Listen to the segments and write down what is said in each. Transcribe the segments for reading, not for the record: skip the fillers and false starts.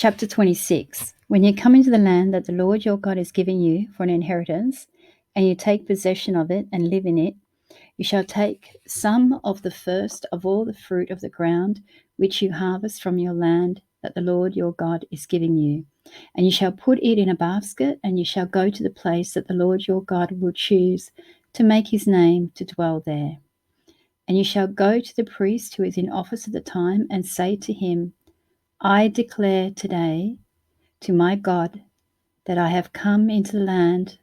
Chapter 26. When you come into the land that the Lord your God is giving you for an inheritance, and you take possession of it and live in it, you shall take some of the first of all the fruit of the ground which you harvest from your land that the Lord your God is giving you, and you shall put it in a basket, and you shall go to the place that the Lord your God will choose to make his name to dwell there. And you shall go to the priest who is in office at the time and say to him, I declare today to my God that I have come into the land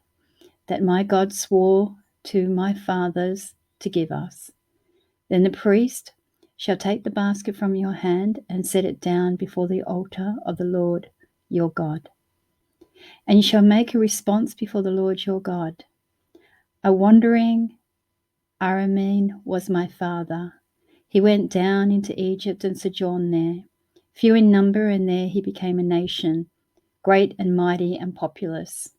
that my God swore to my fathers to give us. Then the priest shall take the basket from your hand and set it down before the altar of the Lord your God. And you shall make a response before the Lord your God. A wandering Aramean was my father. He went down into Egypt and sojourned there. Few in number, and there he became a nation, great and mighty and populous.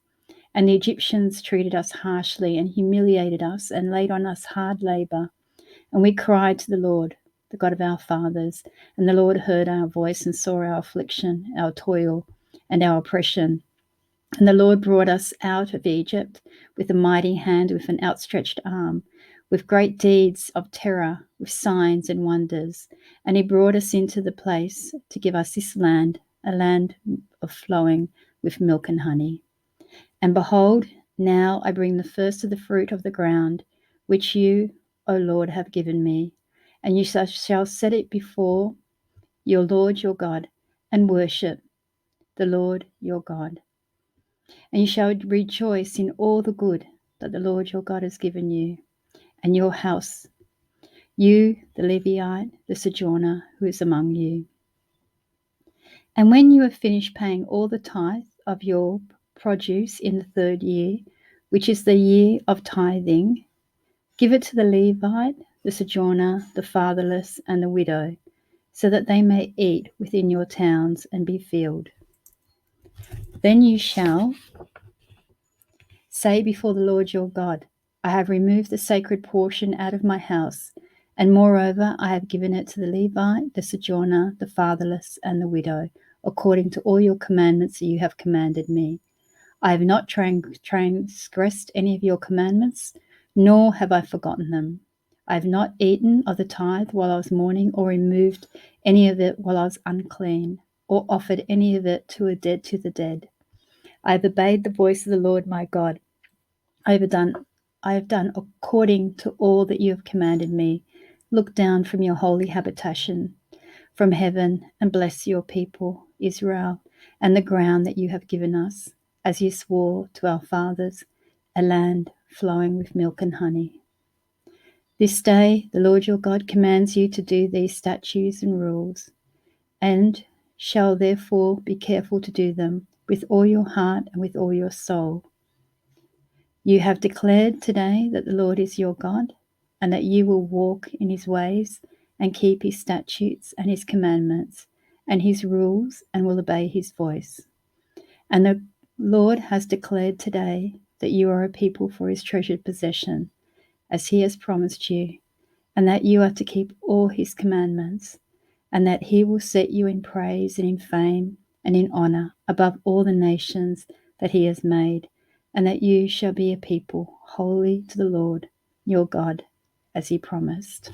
And the Egyptians treated us harshly and humiliated us and laid on us hard labor. And we cried to the Lord, the God of our fathers, and the Lord heard our voice and saw our affliction, our toil, and our oppression. And the Lord brought us out of Egypt with a mighty hand, with an outstretched arm, with great deeds of terror, with signs and wonders. And he brought us into the place to give us this land, a land of flowing with milk and honey. And behold, now I bring the first of the fruit of the ground, which you, O Lord, have given me. And you shall set it before your Lord your God, and worship the Lord your God. And you shall rejoice in all the good that the Lord your God has given you, and your house, you, the Levite, the sojourner who is among you. And when you have finished paying all the tithe of your produce in the 3rd year, which is the year of tithing, give it to the Levite, the sojourner, the fatherless, and the widow, so that they may eat within your towns and be filled. Then you shall say before the Lord your God, I have removed the sacred portion out of my house, and moreover I have given it to the Levite, the sojourner, the fatherless, and the widow, according to all your commandments that you have commanded me. I have not transgressed any of your commandments, nor have I forgotten them. I have not eaten of the tithe while I was mourning, or removed any of it while I was unclean, or offered any of it to the dead. I have obeyed the voice of the Lord my God. I have done according to all that you have commanded me. Look down from your holy habitation from heaven and bless your people, Israel, and the ground that you have given us, as you swore to our fathers, a land flowing with milk and honey. This day the Lord your God commands you to do these statutes and rules, and shall therefore be careful to do them with all your heart and with all your soul. You have declared today that the Lord is your God, and that you will walk in his ways and keep his statutes and his commandments and his rules, and will obey his voice. And the Lord has declared today that you are a people for his treasured possession, as he has promised you, and that you are to keep all his commandments, and that he will set you in praise and in fame and in honor above all the nations that he has made, and that you shall be a people holy to the Lord your God, as he promised.